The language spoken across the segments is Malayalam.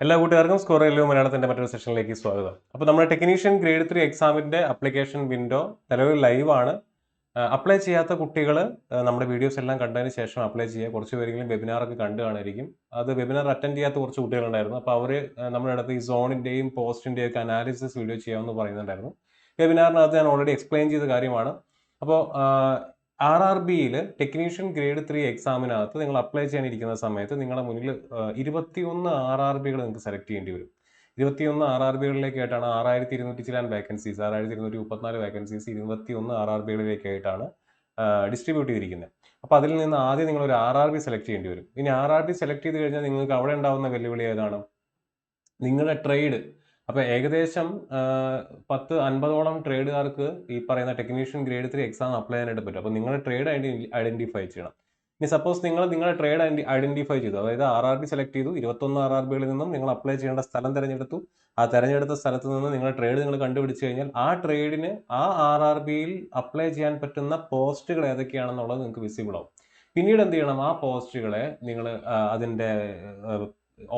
എല്ലാ കൂട്ടുകാർക്കും സ്കോർ റെയിൽവേ മലയാളത്തിന്റെ മറ്റൊരു സെഷനിലേക്ക് സ്വാഗതം. അപ്പോൾ നമ്മുടെ ടെക്നീഷ്യൻ ഗ്രേഡ് 3 എക്സാമിന്റെ അപ്ലിക്കേഷൻ വിൻഡോ നിലവിൽ ലൈവ് ആണ്. അപ്ലൈ ചെയ്യാത്ത കുട്ടികൾ നമ്മുടെ വീഡിയോസ് എല്ലാം കണ്ടതിന് ശേഷം അപ്ലൈ ചെയ്യുക. കുറച്ച് പേരെങ്കിലും വെബിനാർ ഒക്കെ കണ്ടു കാണുമായിരിക്കും. അത് വെബിനാർ അറ്റൻഡ് ചെയ്യാത്ത കുറച്ച് കുട്ടികളുണ്ടായിരുന്നു. അപ്പോൾ അവർ നമ്മുടെ അടുത്ത് ഈ സോണിന്റെയും പോസ്റ്റിന്റെയും ഒക്കെ അനാലിസിസ് വീഡിയോ ചെയ്യാമെന്ന് പറയുന്നുണ്ടായിരുന്നു. വെബിനാറിനകത്ത് ഞാൻ ഓൾറെഡി എക്സ്പ്ലെയിൻ ചെയ്ത കാര്യമാണ്. അപ്പോൾ RRBയിൽ ടെക്നീഷ്യൻ ഗ്രേഡ് 3 എക്സാമിനകത്ത് നിങ്ങൾ അപ്ലൈ ചെയ്യാനിരിക്കുന്ന സമയത്ത് നിങ്ങളുടെ മുന്നിൽ 21 RRBകൾ നിങ്ങൾക്ക് സെലക്ട് ചെയ്യേണ്ടി വരും. 21 RRBകളിലേക്കായിട്ടാണ് 6200 ചിലാൻ വേക്കൻസീസ്, 6234 വേക്കൻസീസ് 21 RRBകളിലേക്കായിട്ടാണ് ഡിസ്ട്രിബ്യൂട്ട് ചെയ്തിരിക്കുന്നത്. അപ്പോൾ അതിൽ നിന്ന് ആദ്യം നിങ്ങൾ ഒരു RRB സെലക്ട് ചെയ്യേണ്ടി വരും. ഇനി RRB സെലക്ട് ചെയ്ത് കഴിഞ്ഞാൽ നിങ്ങൾക്ക് അവിടെ ഉണ്ടാവുന്ന വെല്ലുവിളി ഏതാണ്? നിങ്ങളുടെ ട്രേഡ്. അപ്പോൾ ഏകദേശം 50-50ഓളം ട്രേഡുകാർക്ക് ഈ പറയുന്ന ടെക്നീഷ്യൻ ഗ്രേഡ് 3 എക്സാം അപ്ലൈ ചെയ്യാനായിട്ട് പറ്റും. അപ്പോൾ നിങ്ങളുടെ ട്രേഡ് ഐഡന്റിഫൈ ചെയ്യണം. ഇനി സപ്പോസ് നിങ്ങൾ നിങ്ങളുടെ ട്രേഡ് ഐഡന്റിഫൈ ചെയ്തു, അതായത് RRB സെലക്ട് ചെയ്തു, 21 RRBകളിൽ നിന്നും നിങ്ങൾ അപ്ലൈ ചെയ്യേണ്ട സ്ഥലം തിരഞ്ഞെടുത്തു. ആ തിരഞ്ഞെടുത്ത സ്ഥലത്ത് നിന്ന് നിങ്ങളുടെ ട്രേഡ് നിങ്ങൾ കണ്ടുപിടിച്ച് കഴിഞ്ഞാൽ ആ ട്രേഡിന് ആ RRBയിൽ അപ്ലൈ ചെയ്യാൻ പറ്റുന്ന പോസ്റ്റുകൾ ഏതൊക്കെയാണെന്നുള്ളത് നിങ്ങൾക്ക് വിസിബിൾ ആവും. പിന്നീട് എന്ത് ചെയ്യണം? ആ പോസ്റ്റുകളെ നിങ്ങൾ അതിൻ്റെ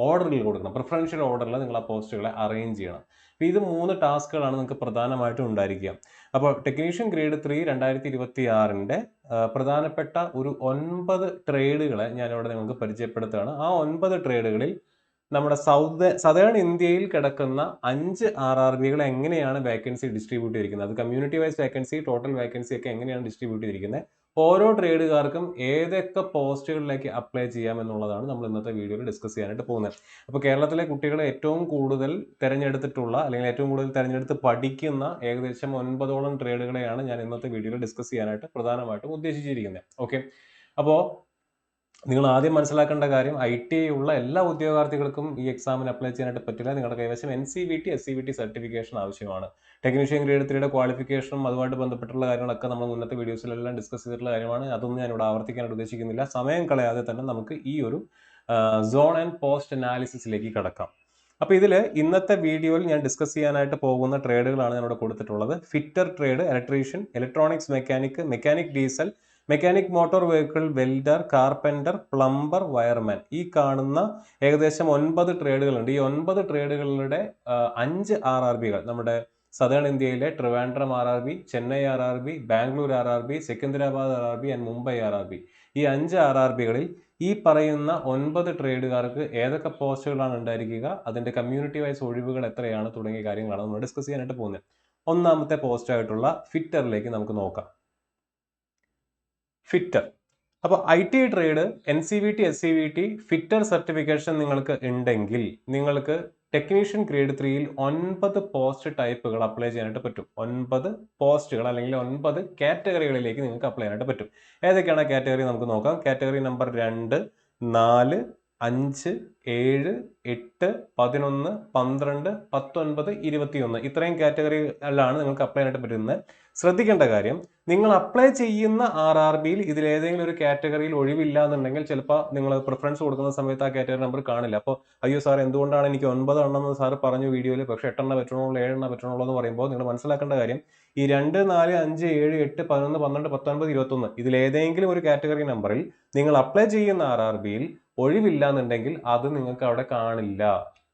ഓർഡറിൽ കൊടുക്കണം. പ്രിഫറൻഷ്യൽ ഓർഡറിൽ നിങ്ങൾ ആ പോസ്റ്റുകളെ അറേഞ്ച് ചെയ്യണം. അപ്പോൾ ഇത് 3 ടാസ്കുകളാണ് നിങ്ങൾക്ക് പ്രധാനമായിട്ടും ഉണ്ടായിരിക്കുക. അപ്പോൾ ടെക്നീഷ്യൻ ഗ്രേഡ് 3 2026ന്റെ പ്രധാനപ്പെട്ട ഒരു 9 ട്രേഡുകളെ ഞാനിവിടെ നിങ്ങൾക്ക് പരിചയപ്പെടുത്തുകയാണ്. ആ 9 ട്രേഡുകളിൽ നമ്മുടെ സദേൺ ഇന്ത്യയിൽ കിടക്കുന്ന 5 RRBകൾ എങ്ങനെയാണ് വേക്കൻസി ഡിസ്ട്രിബ്യൂട്ട് ചെയ്തിരിക്കുന്നത്, അത് community vice vacancy, total vacancy ഒക്കെ എങ്ങനെയാണ് ഡിസ്ട്രിബ്യൂട്ട് ചെയ്തിരിക്കുന്നത്, ഓരോ ട്രേഡുകാർക്കും ഏതൊക്കെ പോസ്റ്റുകളിലേക്ക് അപ്ലൈ ചെയ്യാം എന്നുള്ളതാണ് നമ്മൾ ഇന്നത്തെ വീഡിയോയിൽ ഡിസ്കസ് ചെയ്യാനായിട്ട് പോകുന്നത്. അപ്പോൾ കേരളത്തിലെ കുട്ടികളെ ഏറ്റവും കൂടുതൽ തിരഞ്ഞെടുത്തിട്ടുള്ള അല്ലെങ്കിൽ ഏറ്റവും കൂടുതൽ തിരഞ്ഞെടുത്ത് പഠിക്കുന്ന ഏകദേശം 9ഓളം ട്രേഡുകളെയാണ് ഞാൻ ഇന്നത്തെ വീഡിയോയിൽ ഡിസ്കസ് ചെയ്യാനായിട്ട് പ്രധാനമായിട്ടും ഉദ്ദേശിച്ചിരിക്കുന്നത്. ഓക്കെ, അപ്പോൾ നിങ്ങൾ ആദ്യം മനസ്സിലാക്കേണ്ട കാര്യം, ITI ഉള്ള എല്ലാ ഉദ്യോഗാർത്ഥികൾക്കും ഈ എക്സാമിന് അപ്ലൈ ചെയ്യാനായിട്ട് പറ്റില്ല. നിങ്ങളുടെ കൈവശം NCVT, SCVT സർട്ടിഫിക്കേഷൻ ആവശ്യമാണ്. ടെക്നീഷ്യൻ ഗ്രേഡ് 3യുടെ ക്വാളിഫിക്കേഷനും അതുമായിട്ട് ബന്ധപ്പെട്ടുള്ള കാര്യങ്ങളൊക്കെ നമ്മൾ മുന്നത്തെ വീഡിയോസിലെല്ലാം ഡിസ്കസ് ചെയ്തിട്ടുള്ള കാര്യമാണ്. അതൊന്നും ഞാൻ ഇവിടെ ആവർത്തിക്കാനായിട്ട് ഉദ്ദേശിക്കുന്നില്ല. സമയം കളയാതെ തന്നെ നമുക്ക് ഈ ഒരു സോൺ ആൻഡ് പോസ്റ്റ് അനാലിസിസിലേക്ക് കടക്കാം. അപ്പോൾ ഇതിൽ ഇന്നത്തെ വീഡിയോയിൽ ഞാൻ ഡിസ്കസ് ചെയ്യാനായിട്ട് പോകുന്ന ട്രേഡുകളാണ് ഞാനിവിടെ കൊടുത്തിട്ടുള്ളത്. Fitter trade, electrician, electronics mechanic, mechanic diesel, mechanic motor vehicle, welder, carpenter, plumber, wireman. ഈ കാണുന്ന ഏകദേശം 9 ട്രേഡുകളുണ്ട്. ഈ 9 ട്രേഡുകളുടെ 5 RRBകൾ നമ്മുടെ സദേൺ ഇന്ത്യയിലെ Trivandrum RRB, Chennai RRB, Bangalore RRB, Secunderabad RRB and Mumbai RRB. ഈ 5 RRBകളിൽ ഈ പറയുന്ന 9 ട്രേഡുകാർക്ക് ഏതൊക്കെ പോസ്റ്റുകളാണ് ഉണ്ടായിരിക്കുക, അതിന്റെ കമ്മ്യൂണിറ്റി വൈസ് ഒഴിവുകൾ എത്രയാണ് തുടങ്ങിയ കാര്യങ്ങളാണ് നമ്മൾ ഡിസ്കസ് ചെയ്യാനായിട്ട് പോകുന്നത്. ഒന്നാമത്തെ പോസ്റ്റായിട്ടുള്ള ഫിറ്ററിലേക്ക് നമുക്ക് നോക്കാം. ഫിറ്റർ. അപ്പോൾ ITI trade, NCVT, SCVT, fitter certification നിങ്ങൾക്ക് ഉണ്ടെങ്കിൽ നിങ്ങൾക്ക് ടെക്നീഷ്യൻ ഗ്രേഡ് 3യിൽ 9 പോസ്റ്റ് ടൈപ്പുകൾ അപ്ലൈ ചെയ്യാനായിട്ട് പറ്റും. 9 പോസ്റ്റുകൾ അല്ലെങ്കിൽ 9 കാറ്റഗറികളിലേക്ക് നിങ്ങൾക്ക് അപ്ലൈ ചെയ്യാനായിട്ട് പറ്റും. ഏതൊക്കെയാണ് കാറ്റഗറി നമുക്ക് നോക്കാം. കാറ്റഗറി നമ്പർ 2, 4, 5, 7, 8, 11, 12, 19, 21 ഇത്രയും കാറ്റഗറികളിലാണ് നിങ്ങൾക്ക് അപ്ലൈ ചെയ്യാനായിട്ട് പറ്റുന്നത്. ശ്രദ്ധിക്കേണ്ട കാര്യം, നിങ്ങൾ അപ്ലൈ ചെയ്യുന്ന RRBയിൽ ഇതിലേതെങ്കിലും ഒരു കാറ്റഗറിയിൽ ഒഴിവില്ല എന്നുണ്ടെങ്കിൽ ചിലപ്പോൾ നിങ്ങൾ പ്രിഫറൻസ് കൊടുക്കുന്ന സമയത്ത് ആ കാറ്റഗറി നമ്പർ കാണില്ല. അപ്പോൾ അയ്യോ സാർ, എന്തുകൊണ്ടാണ് എനിക്ക് 9 എണ്ണം എന്ന് സാർ പറഞ്ഞു വീഡിയോയിൽ, പക്ഷേ 8 എണ്ണം പറ്റണുള്ളൂ, 7 എണ്ണം പറ്റണുള്ളൂ എന്ന് പറയുമ്പോൾ നിങ്ങൾ മനസ്സിലാക്കേണ്ട കാര്യം, ഈ 2, 4, 5, 7, 8, 11, 12, 19, 21 ഇതിലേതെങ്കിലും ഒരു കാറ്റഗറി നമ്പറിൽ നിങ്ങൾ അപ്ലൈ ചെയ്യുന്ന RRBയിൽ ഒഴിവില്ല എന്നുണ്ടെങ്കിൽ അത് നിങ്ങൾക്ക് അവിടെ കാണില്ല.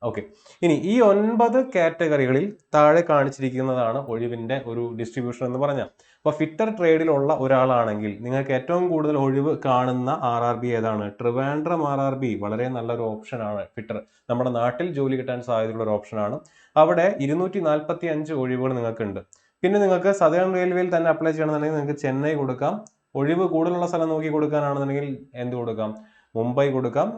ഓക്കെ, ഇനി ഈ 9 കാറ്റഗറികളിൽ താഴെ കാണിച്ചിരിക്കുന്നതാണ് ഒഴിവിന്റെ ഒരു ഡിസ്ട്രിബ്യൂഷൻ എന്ന് പറഞ്ഞാൽ. അപ്പോൾ ഫിറ്റർ ട്രേഡിലുള്ള ഒരാളാണെങ്കിൽ നിങ്ങൾക്ക് ഏറ്റവും കൂടുതൽ ഒഴിവ് കാണുന്ന RRB ഏതാണ്? ട്രിവാൻഡ്രം RRB വളരെ നല്ലൊരു ഓപ്ഷനാണ്. ഫിറ്റർ നമ്മുടെ നാട്ടിൽ ജോലി കിട്ടാൻ സാധ്യതയുള്ള ഒരു ഓപ്ഷനാണ്. അവിടെ 245 ഒഴിവുകൾ നിങ്ങൾക്കുണ്ട്. പിന്നെ നിങ്ങൾക്ക് സദേൺ റെയിൽവേയിൽ തന്നെ അപ്ലൈ ചെയ്യണമെന്നുണ്ടെങ്കിൽ നിങ്ങൾക്ക് ചെന്നൈ കൊടുക്കാം. ഒഴിവ് കൂടുതലുള്ള സ്ഥലം നോക്കി കൊടുക്കാനാണെന്നുണ്ടെങ്കിൽ എന്ത് കൊടുക്കാം? മുംബൈ കൊടുക്കാം.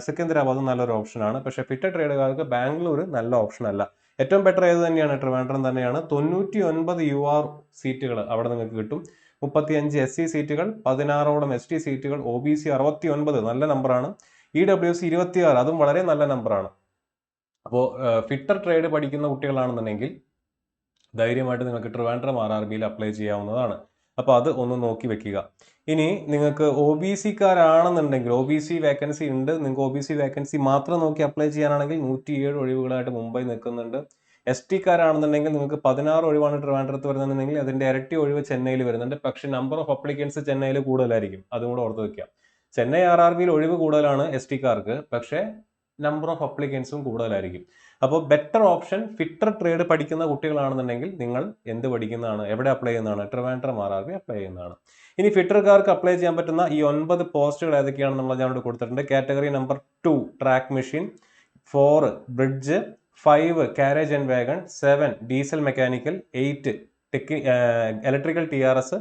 സെക്കന്ദരാബാദ് നല്ലൊരു ഓപ്ഷനാണ്. പക്ഷേ ഫിറ്റർ ട്രേഡുകാർക്ക് ബാംഗ്ലൂർ നല്ല ഓപ്ഷൻ അല്ല. ഏറ്റവും ബെറ്റർ ഏത് തന്നെയാണ്? ട്രിവാൻഡ്രം തന്നെയാണ്. 99 UR സീറ്റുകൾ അവിടെ നിങ്ങൾക്ക് കിട്ടും. 35 SC സീറ്റുകൾ, 16ഓളം ST സീറ്റുകൾ, OBC 69 നല്ല നമ്പറാണ്, EWC 26 അതും വളരെ നല്ല നമ്പറാണ്. അപ്പോൾ ഫിറ്റർ ട്രേഡ് പഠിക്കുന്ന കുട്ടികളാണെന്നുണ്ടെങ്കിൽ ധൈര്യമായിട്ട് നിങ്ങൾക്ക് ട്രിവാൻഡ്രം RRBയിൽ അപ്ലൈ ചെയ്യാവുന്നതാണ്. അപ്പോൾ അത് ഒന്ന് നോക്കി വെക്കുക. ഇനി നിങ്ങൾക്ക് OBCക്കാരാണെന്നുണ്ടെങ്കിൽ, OBC വേക്കൻസി ഉണ്ട്, നിങ്ങൾക്ക് OBC വേക്കൻസി മാത്രം നോക്കി അപ്ലൈ ചെയ്യാനാണെങ്കിൽ 107 ഒഴിവുകളായിട്ട് മുംബൈ നിൽക്കുന്നുണ്ട്. STക്കാരാണെന്നുണ്ടെങ്കിൽ നിങ്ങൾക്ക് 16 ഒഴിവാണ് ട്രിവാൻഡ്രത്ത് വരുന്നുണ്ടെങ്കിൽ അതിന്റെ ഇരട്ടി ഒഴിവ് ചെന്നൈയിൽ വരുന്നുണ്ട്. പക്ഷേ നമ്പർ ഓഫ് അപ്ലിക്കൻസ് ചെന്നൈയിൽ കൂടുതലായിരിക്കും, അതും കൂടെ ഓർത്ത് വെക്കുക. ചെന്നൈ RRBയിൽ ഒഴിവ് കൂടുതലാണ് STക്കാർക്ക്, പക്ഷേ നമ്പർ ഓഫ് അപ്ലിക്കൻസും കൂടുതലായിരിക്കും. അപ്പോൾ ബെറ്റർ ഓപ്ഷൻ ഫിറ്റർ ട്രേഡ് പഠിക്കുന്ന കുട്ടികളാണെന്നുണ്ടെങ്കിൽ നിങ്ങൾ എന്ത് പഠിക്കുന്നതാണ്, എവിടെ അപ്ലൈ ചെയ്യുന്നതാണ്, ട്രിവാൻഡ്രം RRB അപ്ലൈ ചെയ്യുന്നതാണ്. ഇനി ഫിറ്റർക്കാർക്ക് അപ്ലൈ ചെയ്യാൻ പറ്റുന്ന ഈ 9 പോസ്റ്റുകൾ ഏതൊക്കെയാണെന്ന് നമ്മൾ ഞാനോട് കൊടുത്തിട്ടുണ്ട്. Category number 2 track machine, 4 bridge, 5 carriage and wagon, 7 diesel mechanical, 8 electrical TRS,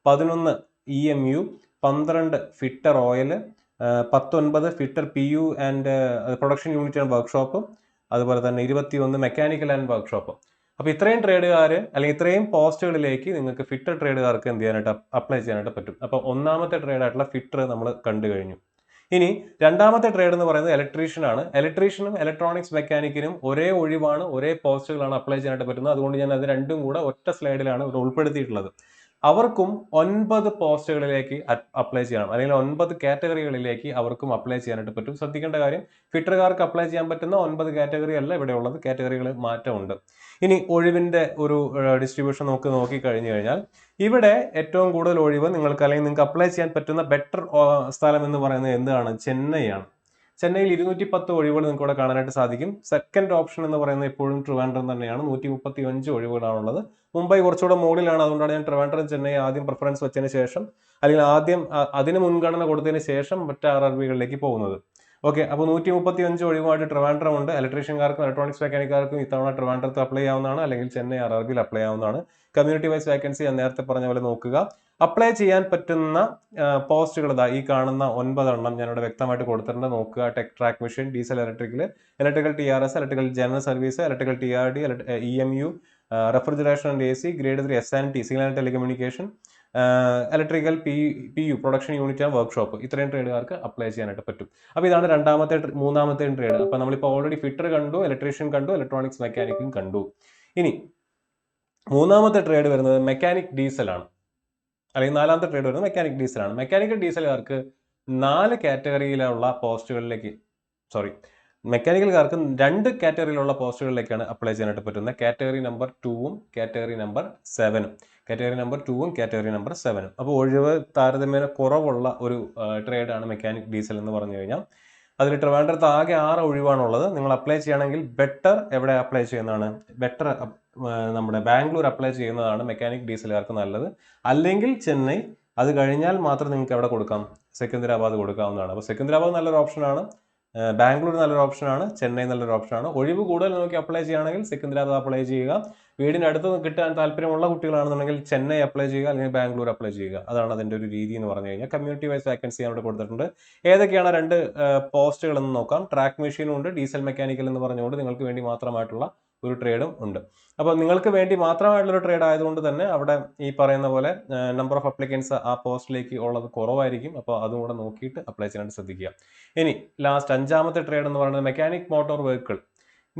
11 EMU, 12 fitter oil, 19 fitter PU and production unit and workshop, അതുപോലെ തന്നെ 21 മെക്കാനിക്കൽ ആൻഡ് വർക്ക്ഷോപ്പ്. അപ്പോൾ ഇത്രയും ട്രേഡുകാർ അല്ലെങ്കിൽ ഇത്രയും പോസ്റ്റുകളിലേക്ക് നിങ്ങൾക്ക് ഫിറ്റർ ട്രേഡുകാർക്ക് എന്ത് ചെയ്യാനായിട്ട് അപ്ലൈ ചെയ്യാനായിട്ട് പറ്റും. അപ്പോൾ ഒന്നാമത്തെ ട്രേഡായിട്ടുള്ള ഫിറ്റർ നമ്മൾ കണ്ടു കഴിഞ്ഞു. ഇനി രണ്ടാമത്തെ ട്രേഡ് എന്ന് പറയുന്നത് ഇലക്ട്രീഷ്യൻ ആണ്. ഇലക്ട്രീഷ്യനും ഇലക്ട്രോണിക്സ് മെക്കാനിക്കിനും ഒരേ ഒഴിവാണ്, ഒരേ പോസ്റ്റുകളാണ് അപ്ലൈ ചെയ്യാനായിട്ട് പറ്റുന്നത്. അതുകൊണ്ട് ഞാൻ അത് രണ്ടും കൂടെ ഒറ്റ സ്ലൈഡിലാണ് ഇവിടെ ഉൾപ്പെടുത്തിയിട്ടുള്ളത്. അവർക്കും 9 പോസ്റ്റുകളിലേക്ക് അപ്ലൈ ചെയ്യണം, അല്ലെങ്കിൽ 9 കാറ്റഗറികളിലേക്ക് അവർക്കും അപ്ലൈ ചെയ്യാനായിട്ട് പറ്റും. ശ്രദ്ധിക്കേണ്ട കാര്യം, ഫിറ്റർകാർക്ക് അപ്ലൈ ചെയ്യാൻ പറ്റുന്ന 9 കാറ്റഗറി അല്ല ഇവിടെ ഉള്ളത്, കാറ്റഗറികൾ മാറ്റമുണ്ട്. ഇനി ഒഴിവിന്റെ ഒരു ഡിസ്ട്രിബ്യൂഷൻ നോക്കി കഴിഞ്ഞു കഴിഞ്ഞാൽ ഇവിടെ ഏറ്റവും കൂടുതൽ ഒഴിവ് നിങ്ങൾക്ക് അല്ലെങ്കിൽ നിങ്ങൾക്ക് അപ്ലൈ ചെയ്യാൻ പറ്റുന്ന ബെറ്റർ സ്ഥലം എന്ന് പറയുന്നത് എന്താണ്? ചെന്നൈയാണ്. ചെന്നൈയിൽ 210 ഒഴിവുകൾ നിങ്ങൾക്ക് ഇവിടെ കാണാനായിട്ട് സാധിക്കും. സെക്കൻഡ് ഓപ്ഷൻ എന്ന് പറയുന്നത് എപ്പോഴും ട്രിവാൻഡ്രം തന്നെയാണ്. 135 ഒഴിവുകളാണുള്ളത്. മുംബൈ കുറച്ചുകൂടെ മുകളിലാണ്. അതുകൊണ്ടാണ് ഞാൻ ട്രിവാൻഡ്രം ചെന്നൈ ആദ്യം പ്രിഫറൻസ് വെച്ചതിന് ശേഷം, അല്ലെങ്കിൽ ആദ്യം അതിന് മുൻഗണന കൊടുത്തതിന് ശേഷം മറ്റ് RRBകളിലേക്ക് പോകുന്നത്. ഓക്കെ, അപ്പോൾ 135 ഒഴിവായിട്ട് ട്രിവാൻഡ്രം ഉണ്ട്. ഇലക്ട്രീഷ്യൻകാർക്കും ഇലക്ട്രോണിക്സ് മെക്കാനിക്കാർക്കും ഇത്തവണ ട്രിവാൻഡ്രത്ത് അപ്ലൈ ചെയ്യാവുന്നതാണ്, അല്ലെങ്കിൽ ചെന്നൈ RRBയിൽ അപ്ലൈ ചെയ്യാവുന്നതാണ്. കമ്മ്യൂണിറ്റി വൈസ് വേക്കൻസി ഞാൻ നേരത്തെ പറഞ്ഞ പോലെ നോക്കുക. അപ്ലൈ ചെയ്യാൻ പറ്റുന്ന പോസ്റ്റുകൾ ഈ കാണുന്ന 9 എണ്ണം ഞാനിവിടെ വ്യക്തമായിട്ട് കൊടുത്തിട്ടുണ്ട്. നോക്കുക: track machine, diesel electrical, electrical TRS, electrical general service, electrical TRD, EMU, refrigeration and AC, grade 3 SNT, signal and telecommunication, electrical PU, production unit and workshop. ഇത്രയും ട്രേഡുകാർക്ക് അപ്ലൈ ചെയ്യാനായിട്ട് പറ്റും. അപ്പോൾ ഇതാണ് മൂന്നാമത്തെ ട്രേഡ്. അപ്പോൾ നമ്മളിപ്പോൾ ഓൾറെഡി ഫിറ്റർ കണ്ടു, ഇലക്ട്രീഷ്യൻ കണ്ടു, ഇലക്ട്രോണിക്സ് മെക്കാനിക്കും കണ്ടു. ഇനി മൂന്നാമത്തെ ട്രേഡ് വരുന്നത് മെക്കാനിക് ഡീസൽ ആണ്, അല്ലെങ്കിൽ നാലാമത്തെ ട്രേഡ് വരുന്നത് മെക്കാനിക് ഡീസൽ ആണ്. മെക്കാനിക്കൽ ഡീസലുകാർക്ക് 4 കാറ്റഗറിയിലുള്ള പോസ്റ്റുകളിലേക്ക്, മെക്കാനിക്കൽകാർക്ക് 2 കാറ്റഗറിയിലുള്ള പോസ്റ്റുകളിലേക്കാണ് അപ്ലൈ ചെയ്യാനായിട്ട് പറ്റുന്നത്. കാറ്റഗറി നമ്പർ 2ഉം കാറ്റഗറി നമ്പർ 7ഉം. കാറ്റഗറി നമ്പർ 7ഉം. അപ്പോൾ ഒഴിവ് താരതമ്യേന കുറവുള്ള ഒരു ട്രേഡാണ് മെക്കാനിക് ഡീസൽ എന്ന് പറഞ്ഞു കഴിഞ്ഞാൽ. അതിൽ ട്രിവാൻഡ്രത്ത് ആകെ 6 ഒഴിവാണുള്ളത്. നിങ്ങൾ അപ്ലൈ ചെയ്യണമെങ്കിൽ ബെറ്റർ എവിടെ അപ്ലൈ ചെയ്യുന്നതാണ്? ബെറ്റർ നമ്മുടെ ബാംഗ്ലൂർ അപ്ലൈ ചെയ്യുന്നതാണ് മെക്കാനിക് ഡീസലുകാർക്ക് നല്ലത്. അല്ലെങ്കിൽ ചെന്നൈ. അത് കഴിഞ്ഞാൽ മാത്രം നിങ്ങൾക്ക് എവിടെ കൊടുക്കാം? സെക്കന്ദരാബാദ് കൊടുക്കാവുന്നതാണ്. അപ്പോൾ സെക്കന്ദരാബാദ് നല്ലൊരു ഓപ്ഷനാണ്, ബാംഗ്ലൂർ നല്ലൊരു ഓപ്ഷനാണ്, ചെന്നൈ നല്ലൊരു ഓപ്ഷനാണ്. ഒഴിവ് കൂടുതൽ നോക്കി അപ്ലൈ ചെയ്യുകയാണെങ്കിൽ സെക്കന്ദരാബാദ് അപ്ലൈ ചെയ്യുക. വീടിന് അടുത്ത് കിട്ടാൻ താല്പര്യമുള്ള കുട്ടികളാണെന്നുണ്ടെങ്കിൽ ചെന്നൈ അപ്ലൈ ചെയ്യുക, അല്ലെങ്കിൽ ബാംഗ്ലൂർ അപ്ലൈ ചെയ്യുക. അതാണ് അതിൻ്റെ ഒരു രീതി എന്ന് പറഞ്ഞു കഴിഞ്ഞാൽ. കമ്മ്യൂണിറ്റി വൈസ് വേക്കൻസി അവിടെ കൊടുത്തിട്ടുണ്ട്. ഏതൊക്കെയാണ് 2 പോസ്റ്റുകൾ എന്ന് നോക്കാം. ട്രാക്ക് മെഷീനും ഉണ്ട്, ഡീസൽ മെക്കാനിക്കൽ എന്ന് പറഞ്ഞുകൊണ്ട് നിങ്ങൾക്ക് വേണ്ടി മാത്രമായിട്ടുള്ള ഒരു ട്രേഡും ഉണ്ട്. അപ്പോൾ നിങ്ങൾക്ക് വേണ്ടി മാത്രമായിട്ടുള്ളൊരു ട്രേഡ് ആയതുകൊണ്ട് തന്നെ അവിടെ ഈ പറയുന്ന പോലെ നമ്പർ ഓഫ് അപ്ലിക്കൻസ് ആ പോസ്റ്റിലേക്ക് ഉള്ളത് കുറവായിരിക്കും. അപ്പോൾ അതും കൂടെ നോക്കിയിട്ട് അപ്ലൈ ചെയ്യാനായിട്ട് ശ്രദ്ധിക്കുക. ഇനി ലാസ്റ്റ് 5ാമത്തെ ട്രേഡ് എന്ന് പറയുന്നത് മെക്കാനിക് മോട്ടോർ വെഹിക്കിൾ.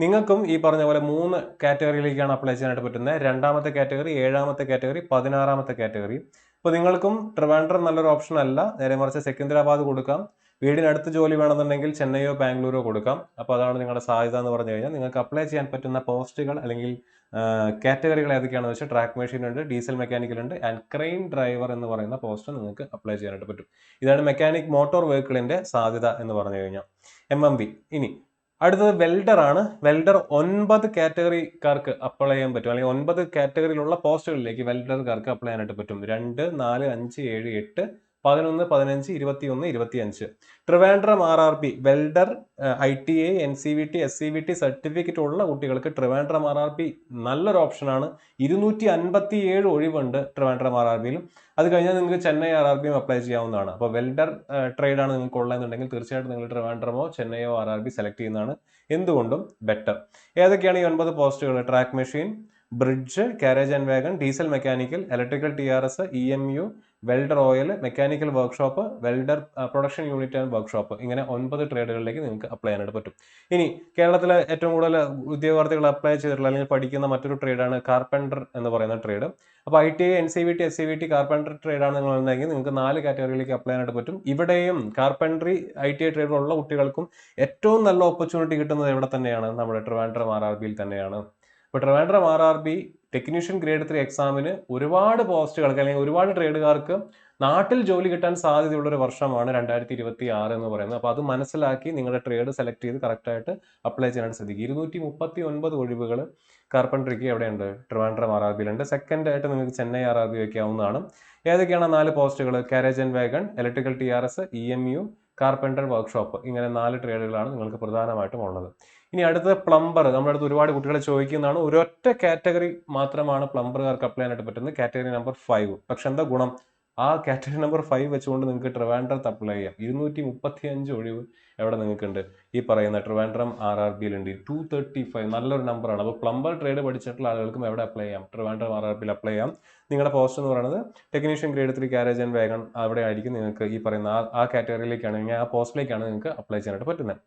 നിങ്ങൾക്കും ഈ പറഞ്ഞ പോലെ 3 കാറ്റഗറിയിലേക്കാണ് അപ്ലൈ ചെയ്യാനായിട്ട് പറ്റുന്നത്. 2ാമത്തെ കാറ്റഗറി, 7ാമത്തെ കാറ്റഗറി, 16ാമത്തെ കാറ്റഗറി. അപ്പോൾ നിങ്ങൾക്കും ട്രിവാൻഡ്രം നല്ലൊരു ഓപ്ഷൻ അല്ല, നേരെ മറിച്ച് സെക്കന്ദരാബാദ് കൊടുക്കാം. വീടിനടുത്ത് ജോലി വേണമെന്നുണ്ടെങ്കിൽ ചെന്നൈയോ ബാംഗ്ലൂരോ കൊടുക്കാം. അപ്പോൾ അതാണ് നിങ്ങളുടെ സാധ്യത എന്ന് പറഞ്ഞു കഴിഞ്ഞാൽ. നിങ്ങൾക്ക് അപ്ലൈ ചെയ്യാൻ പറ്റുന്ന പോസ്റ്റുകൾ അല്ലെങ്കിൽ കാറ്റഗറികൾ ഏതൊക്കെയാണെന്ന് വെച്ചാൽ ട്രാക്ക് മെഷീൻ ഉണ്ട്, ഡീസൽ മെക്കാനിക്കൽ ഉണ്ട്, ആൻഡ് ക്രെയിൻ ഡ്രൈവർ എന്ന് പറയുന്ന പോസ്റ്റ് നിങ്ങൾക്ക് അപ്ലൈ ചെയ്യാനായിട്ട് പറ്റും. ഇതാണ് മെക്കാനിക് മോട്ടോർ വെഹിക്കിളിന്റെ സാധ്യത എന്ന് പറഞ്ഞു കഴിഞ്ഞാൽ. MMB. ഇനി അടുത്തത് വെൽഡർ ആണ്. വെൽഡർ 9 കാറ്റഗറിക്കാർക്ക് അപ്ലൈ ചെയ്യാൻ പറ്റും, അല്ലെങ്കിൽ 9 കാറ്റഗറിയിലുള്ള പോസ്റ്റുകളിലേക്ക് വെൽഡർക്കാർക്ക് അപ്ലൈ ചെയ്യാനായിട്ട് പറ്റും. 2, 4, 5, 7, 8, 11, 15, 21, 25. Trivandrum RRB welder ITI, NCVT, SCVT certificate ഉള്ള കുട്ടികൾക്ക് ട്രിവാൻഡ്രം RRB നല്ലൊരു ഓപ്ഷനാണ്. 257 ഒഴിവുണ്ട് ട്രിവാൻഡ്രം RRBയിലും. അത് കഴിഞ്ഞാൽ നിങ്ങൾക്ക് ചെന്നൈ RRBയും അപ്ലൈ ചെയ്യാവുന്നതാണ്. അപ്പോൾ വെൽഡർ ട്രേഡാണ് നിങ്ങൾക്ക് ഉള്ളതെന്നുണ്ടെങ്കിൽ തീർച്ചയായിട്ടും നിങ്ങൾ ട്രിവാൻഡ്രമോ ചെന്നൈയോ RRB സെലക്ട് ചെയ്യുന്നതാണ് എന്തുകൊണ്ടും ബെറ്റർ. ഏതൊക്കെയാണ് ഈ 9 പോസ്റ്റുകൾ? Track machine, bridge, carriage and wagon, diesel mechanical, electrical TRS, EMU, welder oil, mechanical workshop, welder production unit and workshop. ഇങ്ങനെ 9 ട്രേഡുകളിലേക്ക് നിങ്ങൾക്ക് അപ്ലൈ ചെയ്യാനായിട്ട് പറ്റും. ഇനി കേരളത്തിലെ ഏറ്റവും കൂടുതൽ ഉദ്യോഗാർത്ഥികൾ അപ്ലൈ ചെയ്തിട്ടുള്ള അല്ലെങ്കിൽ പഠിക്കുന്ന മറ്റൊരു ട്രേഡാണ് കാർപ്പൻറ്റർ എന്ന് പറയുന്ന ട്രേഡ്. അപ്പോൾ ITI, NCVT, SCVT കാർപ്പൻറ്റർ ട്രേഡാണ് നിങ്ങളുണ്ടെങ്കിൽ നിങ്ങൾക്ക് 4 കാറ്റഗറിയിലേക്ക് അപ്ലൈ ചെയ്യാനായിട്ട് പറ്റും. ഇവിടെയും കാർപ്പൻട്രി ITI ട്രേഡിലുള്ള കുട്ടികൾക്കും ഏറ്റവും നല്ല ഓപ്പർച്യൂണിറ്റി കിട്ടുന്നത് എവിടെ തന്നെയാണ്? നമ്മുടെ ട്രിവാൻഡ്രം RRBയിൽ തന്നെയാണ്. ഇപ്പോൾ ട്രിവാൻഡ്രം RRB ടെക്നീഷ്യൻ ഗ്രേഡ് 3 എക്സാമിന് ഒരുപാട് പോസ്റ്റുകൾക്ക് അല്ലെങ്കിൽ ഒരുപാട് ട്രേഡുകാർക്ക് നാട്ടിൽ ജോലി കിട്ടാൻ സാധ്യതയുള്ള ഒരു വർഷമാണ് 2026 എന്ന് പറയുന്നത്. അപ്പോൾ അത് മനസ്സിലാക്കി നിങ്ങളുടെ ട്രേഡ് സെലക്ട് ചെയ്ത് കറക്റ്റായിട്ട് അപ്ലൈ ചെയ്യാനായിട്ട് ശ്രദ്ധിക്കുക. 239 ഒഴിവുകൾ കാർപ്പൻട്രിക്ക് എവിടെയുണ്ട്? ട്രിവാൻഡ്രം RRBയിലുണ്ട്. സെക്കൻഡ് ആയിട്ട് നിങ്ങൾക്ക് ചെന്നൈ RRB വയ്ക്കാവുന്നതാണ്. ഏതൊക്കെയാണ് 4 പോസ്റ്റുകൾ? Carriage and wagon, electrical TRS, EMU, carpenter workshop. ഇങ്ങനെ 4 ട്രേഡുകളാണ് നിങ്ങൾക്ക് പ്രധാനമായിട്ടും ഉള്ളത്. ഇനി അടുത്തത് പ്ലംബർ. നമ്മുടെ അടുത്ത് ഒരുപാട് കുട്ടികൾ ചോദിക്കുന്നതാണ്. ഒരൊറ്റ കാറ്റഗറി മാത്രമാണ് പ്ലംബറുകാർക്ക് അപ്ലൈ ചെയ്യാനായിട്ട് പറ്റുന്നത്, കാറ്റഗറി നമ്പർ 5. പക്ഷെ എന്താ ഗുണം? ആ കാറ്റഗറി നമ്പർ 5 വെച്ചുകൊണ്ട് നിങ്ങൾക്ക് ട്രിവാൻഡ്രത്ത് അപ്ലൈ ചെയ്യാം. 235 ഒഴിവ് എവിടെ നിങ്ങൾക്കുണ്ട്? ഈ പറയുന്ന ട്രിവാൻഡ്രം RRBയിലുണ്ട്. 235 നല്ലൊരു നമ്പറാണ്. അപ്പോൾ പ്ലംബർ ട്രേഡ് പഠിച്ചിട്ടുള്ള ആളുകൾക്കും എവിടെ അപ്ലൈ ചെയ്യാം? ട്രിവാൻഡ്രം RRBയിൽ അപ്ലൈ ചെയ്യാം. നിങ്ങളുടെ പോസ്റ്റ് എന്ന് പറയുന്നത് technician grade 3 carriage and wagon. അവിടെ ആയിരിക്കും നിങ്ങൾക്ക് ഈ പറയുന്ന ആ കാറ്റഗറിയിലേക്കാണെങ്കിൽ ആ പോസ്റ്റിലേക്കാണ് നിങ്ങൾക്ക് അപ്ലൈ ചെയ്യാനായിട്ട് പറ്റുന്നത്.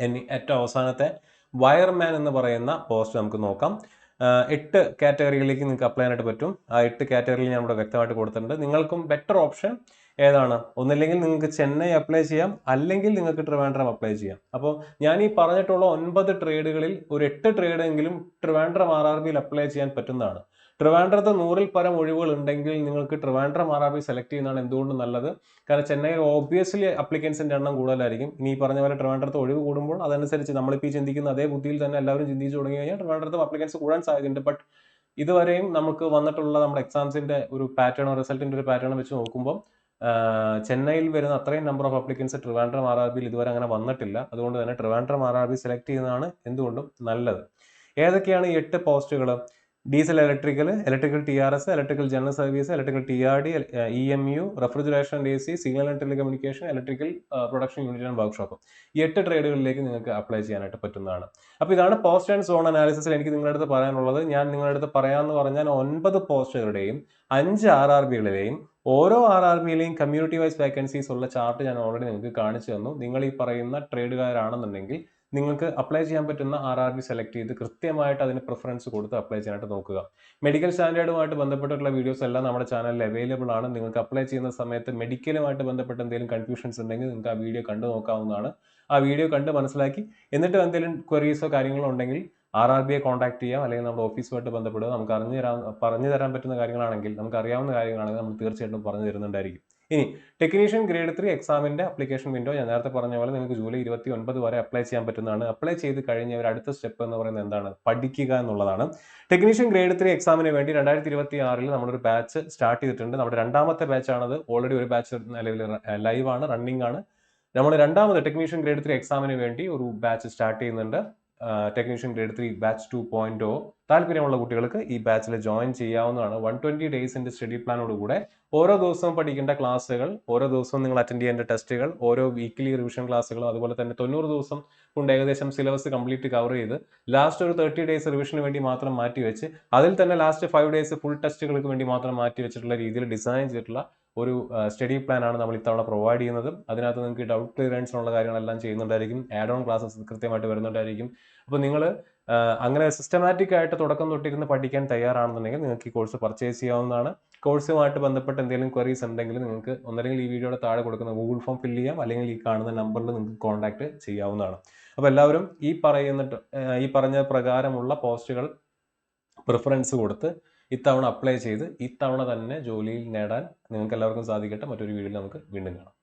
ഇനി ഏറ്റവും അവസാനത്തെ വയർമാൻ എന്ന് പറയുന്ന പോസ്റ്റ് നമുക്ക് നോക്കാം. 8 കാറ്റഗറികളിലേക്ക് നിങ്ങൾക്ക് അപ്ലൈ ചെയ്യാനായിട്ട് പറ്റും. ആ 8 കാറ്റഗറിയിൽ ഞാൻ ഇവിടെ വ്യക്തമായിട്ട് കൊടുത്തിട്ടുണ്ട്. നിങ്ങൾക്കും ബെറ്റർ ഓപ്ഷൻ ഏതാണ്? ഒന്നില്ലെങ്കിൽ നിങ്ങൾക്ക് ചെന്നൈ അപ്ലൈ ചെയ്യാം, അല്ലെങ്കിൽ നിങ്ങൾക്ക് ട്രിവാൻഡ്രം അപ്ലൈ ചെയ്യാം. അപ്പോൾ ഞാൻ ഈ പറഞ്ഞിട്ടുള്ള 9 ട്രേഡുകളിൽ ഒരു 8 ട്രേഡെങ്കിലും ട്രിവാൻഡ്രം RRBയിൽ അപ്ലൈ ചെയ്യാൻ പറ്റുന്നതാണ്. ട്രിവാൻഡ്രത്ത് 100-ൽ പരം ഒഴിവുകൾ ഉണ്ടെങ്കിൽ നിങ്ങൾക്ക് ട്രിവാൻഡ്രം RRB സെലക്ട് ചെയ്യുന്നതാണ് എന്തുകൊണ്ടും നല്ലത്. കാരണം ചെന്നൈയിൽ ഓബ്വിയസ്ലി അപ്ലിക്കൻസിന്റെ എണ്ണം കൂടുതലായിരിക്കും. ഇനി ഈ പറഞ്ഞ പോലെ ട്രിവാൻഡ്രത്ത് ഒഴിവ് കൂടുമ്പോൾ അതനുസരിച്ച് നമ്മളിപ്പോൾ ഈ ചിന്തിക്കുന്ന അതേ ബുദ്ധിയിൽ തന്നെ എല്ലാവരും ചിന്തിച്ചു തുടങ്ങി കഴിഞ്ഞാൽ ട്രിവാൻഡ്രത്തും അപ്ലിക്കൻസ് കൂടാൻ സാധ്യതയുണ്ട്. ബട്ട് ഇതുവരെയും നമുക്ക് വന്നിട്ടുള്ള നമ്മുടെ എക്സാംസിന്റെ ഒരു പാറ്റേണോ റിസൾട്ടിന്റെ ഒരു പാറ്റേൺ വെച്ച് നോക്കുമ്പോൾ ചെന്നൈയിൽ വരുന്ന അത്രയും നമ്പർ ഓഫ് അപ്ലിക്കൻസ് ട്രിവാൻഡ്രം RRBയിൽ ഇതുവരെ അങ്ങനെ വന്നിട്ടില്ല. അതുകൊണ്ട് തന്നെ ട്രിവാൻഡ്രം RRB സെലക്ട് ചെയ്യുന്നതാണ് എന്തുകൊണ്ടും നല്ലത്. ഏതൊക്കെയാണ് ഈ 8 പോസ്റ്റുകൾ? Diesel electrical, electrical TRS, electrical general service, electrical TRD, EMU, refrigeration and AC, signal and telecommunication, electrical production unit and workshop. ഈ 8 ട്രേഡുകളിലേക്ക് നിങ്ങൾക്ക് അപ്ലൈ ചെയ്യാനായിട്ട് പറ്റുന്നതാണ്. അപ്പോൾ ഇതാണ് പോസ്റ്റ് ആൻഡ് സോൺ അനാലിസിസിൽ എനിക്ക് നിങ്ങളുടെ അടുത്ത് പറയാനുള്ളത്. ഞാൻ നിങ്ങളുടെ അടുത്ത് പറയാമെന്ന് പറഞ്ഞാൽ 9 പോസ്റ്റുകളുടെയും 5 RRBകളിലെയും ഓരോ RRBയിലെയും കമ്മ്യൂണിറ്റി വൈസ് വേക്കൻസീസ് ഉള്ള ചാർട്ട് ഞാൻ ഓൾറെഡി നിങ്ങൾക്ക് കാണിച്ചു തന്നു. നിങ്ങൾ ഈ പറയുന്ന ട്രേഡുകാരാണെന്നുണ്ടെങ്കിൽ നിങ്ങൾക്ക് അപ്ലൈ ചെയ്യാൻ പറ്റുന്ന RRB സെലക്ട് ചെയ്ത് കൃത്യമായിട്ട് അതിന് പ്രിഫറൻസ് കൊടുത്ത് അപ്ലൈ ചെയ്യാനായിട്ട് നോക്കുക. മെഡിക്കൽ സ്റ്റാൻഡേർഡുമായിട്ട് ബന്ധപ്പെട്ടിട്ടുള്ള വീഡിയോസ് എല്ലാം നമ്മുടെ ചാനലിൽ അവൈലബിൾ ആണ്. നിങ്ങൾക്ക് അപ്ലൈ ചെയ്യുന്ന സമയത്ത് മെഡിക്കലുമായിട്ട് ബന്ധപ്പെട്ട് എന്തെങ്കിലും കൺഫ്യൂഷൻസ് ഉണ്ടെങ്കിൽ നിങ്ങൾക്ക് ആ വീഡിയോ കണ്ടു നോക്കാവുന്നതാണ്. ആ വീഡിയോ കണ്ട് മനസ്സിലാക്കി എന്നിട്ട് എന്തെങ്കിലും ക്വയറീസോ കാര്യങ്ങളോ ഉണ്ടെങ്കിൽ RRBയെ കോൺടാക്ട് ചെയ്യാം, അല്ലെങ്കിൽ നമ്മുടെ ഓഫീസുമായിട്ട് ബന്ധപ്പെടുക. നമുക്ക് പറഞ്ഞു തരാൻ പറ്റുന്ന കാര്യങ്ങളാണെങ്കിൽ, നമുക്ക് അറിയാവുന്ന കാര്യങ്ങളാണെങ്കിൽ നമ്മൾ തീർച്ചയായിട്ടും പറഞ്ഞു തരുന്നുണ്ടായിരിക്കും. ഇനി ടെക്നീഷ്യൻ ഗ്രേഡ് 3 എക്സാമിന്റെ അപ്ലിക്കേഷൻ വിൻഡോ ഞാൻ നേരത്തെ പറഞ്ഞ പോലെ നിങ്ങൾക്ക് ജൂലൈ 29 വരെ അപ്ലൈ ചെയ്യാൻ പറ്റുന്നതാണ്. അപ്ലൈ ചെയ്ത് കഴിഞ്ഞ ഒരു അടുത്ത സ്റ്റെപ്പ് എന്ന് പറയുന്നത് എന്താണ്? പഠിക്കുക എന്നുള്ളതാണ്. ടെക്നീഷ്യൻ ഗ്രേഡ് 3 എക്സാമിന് വേണ്ടി 2026 നമ്മളൊരു ബാച്ച് സ്റ്റാർട്ട് ചെയ്തിട്ടുണ്ട്. നമ്മുടെ രണ്ടാമത്തെ ബാച്ചാണത്. ഓൾറെഡി ഒരു ബാച്ച് നിലവിൽ ലൈവ് ആണ്, റണ്ണിംഗ് ആണ്. നമ്മൾ രണ്ടാമത് ടെക്നീഷ്യൻ ഗ്രേഡ് 3 എക്സാമിന് വേണ്ടി ഒരു ബാച്ച് സ്റ്റാർട്ട് ചെയ്യുന്നുണ്ട്. Technician grade 3 batch 2.0. താല്പര്യമുള്ള കുട്ടികൾക്ക് ഈ ബാച്ചിൽ ജോയിൻ ചെയ്യാവുന്നതാണ്. 120 ഡേയ്സിന്റെ സ്റ്റഡി പ്ലാനോടുകൂടെ ഓരോ ദിവസവും പഠിക്കേണ്ട ക്ലാസ്സുകൾ, ഓരോ ദിവസവും നിങ്ങൾ അറ്റൻഡ് ചെയ്യേണ്ട ടെസ്റ്റുകൾ, ഓരോ വീക്ക്ലി റിവിഷൻ ക്ലാസ്സുകളും, അതുപോലെ തന്നെ 90 ദിവസം കൊണ്ട് ഏകദേശം സിലബസ് കംപ്ലീറ്റ് കവർ ചെയ്ത് ലാസ്റ്റ് ഒരു 30 ഡേയ്സ് റിവിഷന് വേണ്ടി മാത്രം മാറ്റിവെച്ച് അതിൽ തന്നെ ലാസ്റ്റ് 5 ഡേയ്സ് ഫുൾ ടെസ്റ്റുകൾക്ക് വേണ്ടി മാത്രം മാറ്റി വെച്ചിട്ടുള്ള രീതിയിൽ ഡിസൈൻ ചെയ്തിട്ടുള്ള ഒരു സ്റ്റഡി പ്ലാൻ ആണ് നമ്മൾ ഇത്തവണ പ്രൊവൈഡ് ചെയ്യുന്നത്. അതിനകത്ത് നിങ്ങൾക്ക് ഡൗട്ട് ക്ലിയറൻസിനുള്ള കാര്യങ്ങളെല്ലാം ചെയ്യുന്നുണ്ടായിരിക്കും. ആഡ് ഓൺ ക്ലാസ്സസ് കൃത്യമായിട്ട് വരുന്നുണ്ടായിരിക്കും. അപ്പോൾ നിങ്ങൾ അങ്ങനെ സിസ്റ്റമാറ്റിക് ആയിട്ട് തുടക്കം തൊട്ടിരുന്ന് പഠിക്കാൻ തയ്യാറാണെന്നുണ്ടെങ്കിൽ നിങ്ങൾക്ക് ഈ കോഴ്സ് പർച്ചേസ് ചെയ്യാവുന്നതാണ്. കോഴ്സുമായിട്ട് ബന്ധപ്പെട്ട് എന്തെങ്കിലും ക്വയറീസ് ഉണ്ടെങ്കിൽ നിങ്ങൾക്ക് ഒന്നല്ലെങ്കിൽ ഈ വീഡിയോയുടെ താഴെ കൊടുക്കുന്ന ഗൂഗിൾ ഫോം ഫില്ല് ചെയ്യാം, അല്ലെങ്കിൽ ഈ കാണുന്ന നമ്പറിൽ നിങ്ങൾക്ക് കോൺടാക്ട് ചെയ്യാവുന്നതാണ്. അപ്പോൾ എല്ലാവരും ഈ പറഞ്ഞ പ്രകാരമുള്ള പോസ്റ്റുകൾ പ്രിഫറൻസ് കൊടുത്ത് ഇത്തവണ അപ്ലൈ ചെയ്ത് ഇത്തവണ തന്നെ ജോലിയിൽ നേടാൻ നിങ്ങൾക്ക് എല്ലാവർക്കും സാധിക്കട്ടെ. മറ്റൊരു വീഡിയോയിൽ നമുക്ക് വീണ്ടും കാണാം.